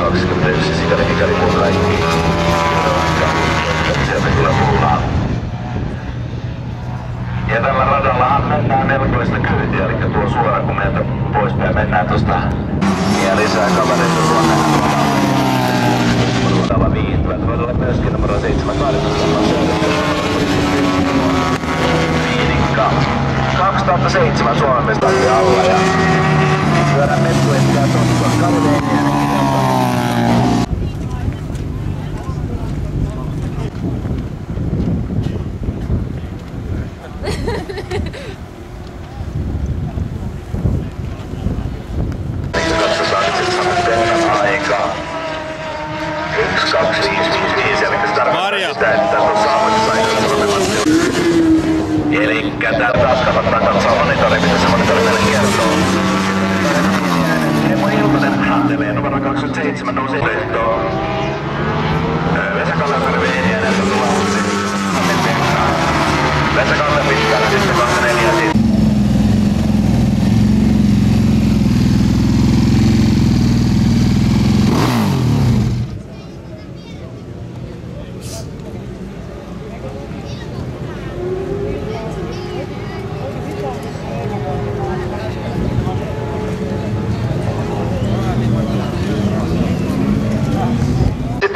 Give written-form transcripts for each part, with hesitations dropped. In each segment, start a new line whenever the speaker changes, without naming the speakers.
21, sikäli mikäli muut kaikki. Sieltä kyllä tullaan. Ja tällä radallahan mennään melkoista kyytiä, eli tuo suoraan kun meiltä poispäin mennään tosta. Ja lisää kavereita tuonne radalla viihtyvät. Radalle myöskin numero 78. Viinikka. 2007 Suomen mestari alla ja pyörän metsuettia Tonttuan Kalleenian. Katsotaan nyt sitten pennan aikaa. 1, 2, 5, 5, 5. Eli se tarkoittaa sitä, että tuossa avoitusaikaa. Elikkä täällä taas kannattaa katsoa monitori, mitä se monitori meille kertoo. Emo Hiltonen hantelee numero 27 nousi lehtoon. Vesa-Kalle Perveeniä näiltä tuloksi. Vesa-Kalle pitkällä sitten 24 sitten.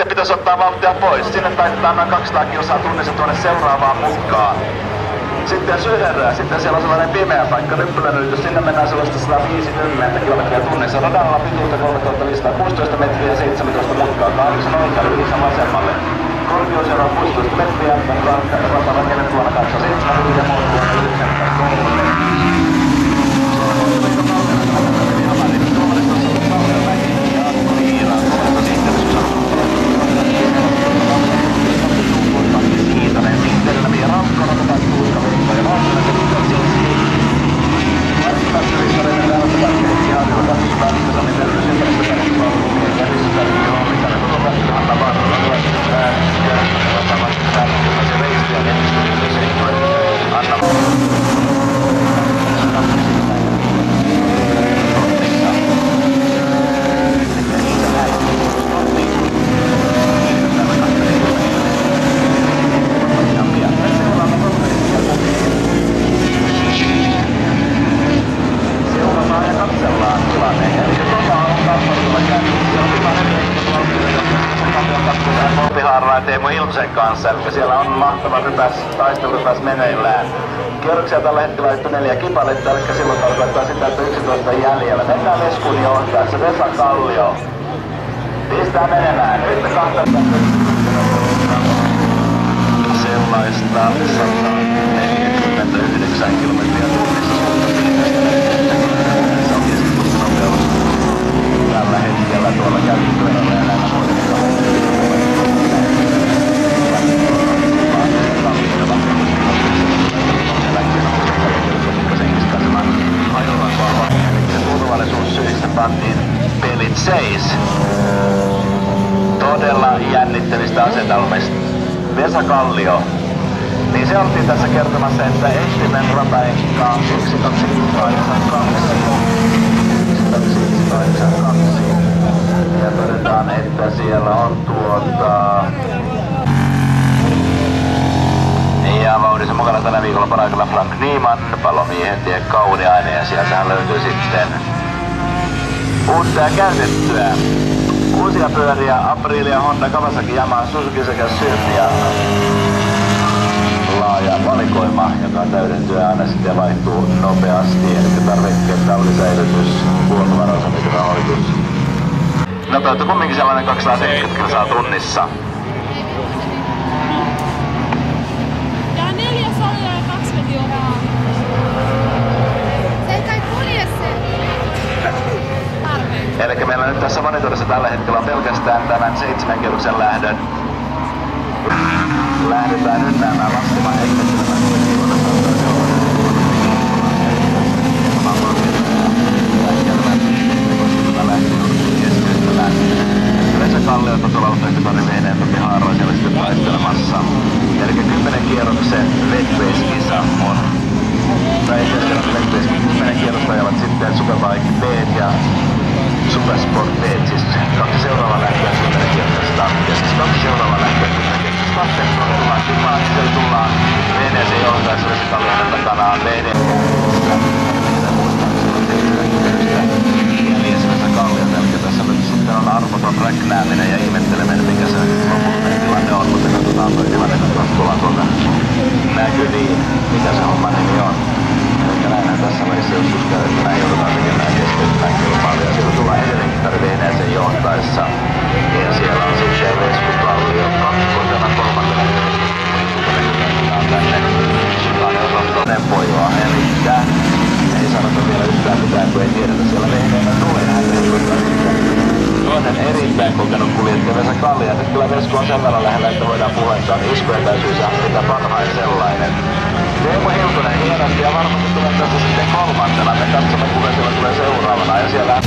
Pitäisi ottaa vauhtia pois. Sinne taitetaan noin 200 kilsaa tunnissa tuonne seuraavaan mukaan. Sitten Syherrää. Sitten siellä on sellainen pimeä paikka, Nyppylänylitys. Sinne mennään sellaista 150 kilometriä tunnissa. Radalla pituutta 3516 metriä ja 17 mutkaa. 8 oikealle, 9 vasemmalle. Korkeusero 16 metriä. Rata rakennettu vuonna 87 ja muut vuonna 1903. Teemu Hiltusen kanssa, eli siellä on mahtava taistelurypäs meneillään. Kierroksia tällä hetkellä on 4 kipaletta, eli silloin tarkoittaa sitä, että 11 jäljellä. Mennään Leskun johtaessa, Vesa Kallio. Pistää menemään, nyt sellaista 149 kilometriä tunnissa se on keskitysnopeus tällä hetkellä tuolla käyttöpyörällä ja näillä muilla. Turvallisuussyistä pantiin pelit seis. Todella jännittelistä asetelmista. Vesa Kallio. Niin se oltiin tässä kertomassa, että entinen rataekka 1282. Ja todetaan, että siellä on ja vauhdissa mukana tällä viikolla parakalla Frank Niemann, Palomiehen tie Kauniainen ja sieltähän löytyy sitten uutta ja käytettyä. Uusia pyöriä Aprilia, Honda, Kawasaki, Yamaha, Suzuki sekä Sylvia. Laaja valikoima, joka täydentyy aina sitten vaihtuu nopeasti. Eli tarvikkeet, tallisäilytys, huoltovaraus, rahoitus. Nopeutta kumminkin sellainen 270 kilsaa tunnissa. Eli meillä nyt tässä monitorissa tällä hetkellä on pelkästään tämän 7 kierroksen lähdön. Lähdetään ynnäämään laskemaan henkilöstöllä. Vesa Kalliota tuolla usein Veneen Haaroa siellä sitten taistelemassa. Eli 10 kierroksen Wet-Race-kisa on. Tai 10 kierrosta ajavat sitten Superbike B ja Supersport B, siis 2 seuraavaa Porvaissa. Ja siellä on sitten Veskukallio kakkosena, kolmantena tänne Sikainen osastoinen pojoa. Elikkä ei sanota vielä yhtään mitään, kun ei tiedetä. Siellä vehneenä tulee toinen erittäin kokenut kuljettaja Vesa Kallio. Nyt kyllä Vesku on sen verran lähellä, että voidaan puhua, että on iskuetäisyys ja mitä parhain sellainen. Teemu Hiltunen hienosti ja varmasti tulee tässä sitten kolmantena. Me katsomme, kuka siellä tulee seuraavana. Ja siellä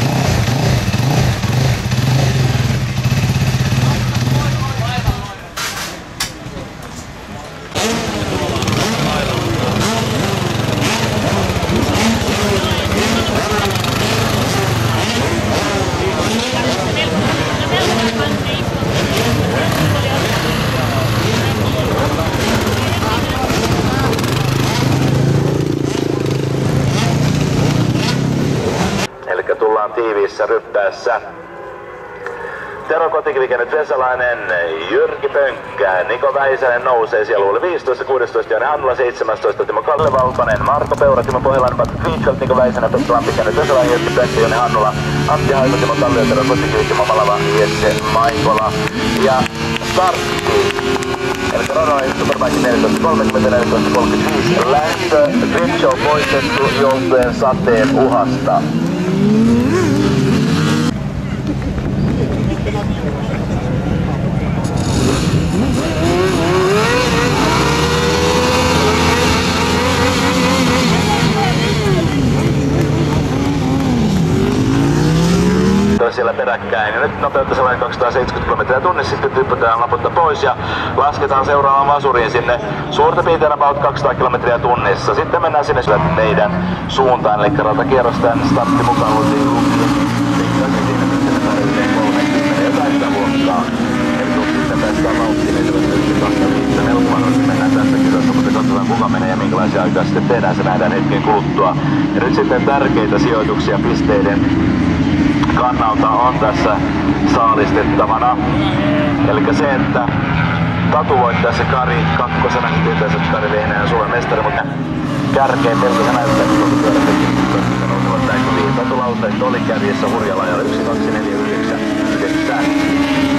tullaan tiiviissä ryppäässä. Tero Kotikivi, nyt Vesalainen, Jyrki Pönkkää, Niko Väisänen nousee siellä luulle 15, 16, Janne Hannula 17, Timo Kalle Valtonen, Marko Peura, Timo Pohjalainen, Patrick Winkelt, Niko Väisänen, Pekka Lampikkä, nyt Vesalainen, Jyrki Pönkkää, Janne Hannula, Antti Haimo, Timo Kallio, Tero Kotikivi, Timo Malava, Jesse Maikola ja startti. Eli Ronoin Superbike 14.30-14.35 lähtö, Grid poistettu johtuen sateen uhasta. Siellä peräkkäin. Ja nyt nopeutta sellainen 270 km tunnissa, sitten typpätään laputta pois ja lasketaan seuraavaan vasuriin sinne suurta piirtein about 200 km tunnissa. Sitten mennään sinne meidän suuntaan, eli ratakierros tän startti mukaan luotiin jotain luokkaa. Eli kun sitten päästään vauhtiin, niin se on yksi 25 helppoa, niin mennään tässä kisassa, mutta katsotaan kuka menee ja minkälaisia aikaa sitten tehdään, se nähdään hetken kuluttua. Ja nyt sitten tärkeitä sijoituksia pisteiden kannalta on tässä saalistettavana. Eli se, että Tatu voittaa se Kari kakkosena, niin tietää, että Kari Vehneen on Suomen mestari, mutta kärkeen pelko se näyttää, että tuolta pyörätekijä nousevat näin. Tatu Lauslehto oli kärjessä hurjalla ja 1, 2, 4, 9, 9.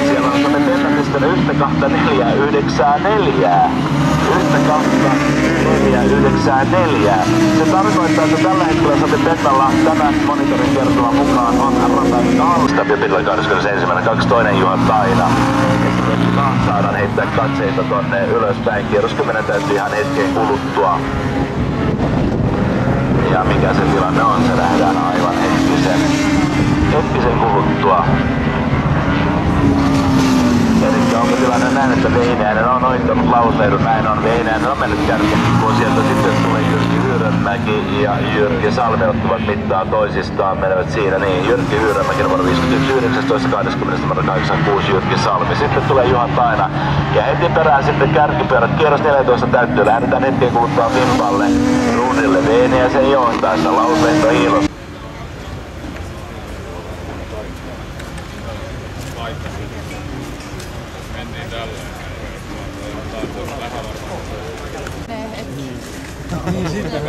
Siellä on Suomen ennätysten 1, 2, 4, 9, 4. 1, 2, 4, 9, 4. Se tarkoittaa, että tällä hetkellä Sate Petalla tämän monitorin kertovan mukaan on ratainen alusta. Pipillä 21.2. Juha Taina. Saadaan heittää katseita tonne ylöspäin. Kierros 10 täytyy ihan hetken kuluttua. Ja mikä se tilanne on, se nähdään aivan hetkisen kuluttua. Elikkä onko tilanne näin, että Vehnäinen on ohittanut Lauslehdon, näin on. Vehnäinen on mennyt kärkeen, kun sieltä sitten tulee Jyrki Hyyrönmäki ja Jyrki Salme ottavat mittaa toisistaan, menevät siinä niin. Jyrki Hyyrönmäki numero 51, 19, 20, numero 86 Jyrki Salmi. Sitten tulee Juha Taina ja heti perään sitten kärkipyörät. Kierros 14 täyttyy, lähdetään hetken kuluttaa Fimpalle ruudille. Vehnäisen johtaessa Lauslehto hiilos.
Mentiin tälleen. Niin sitten.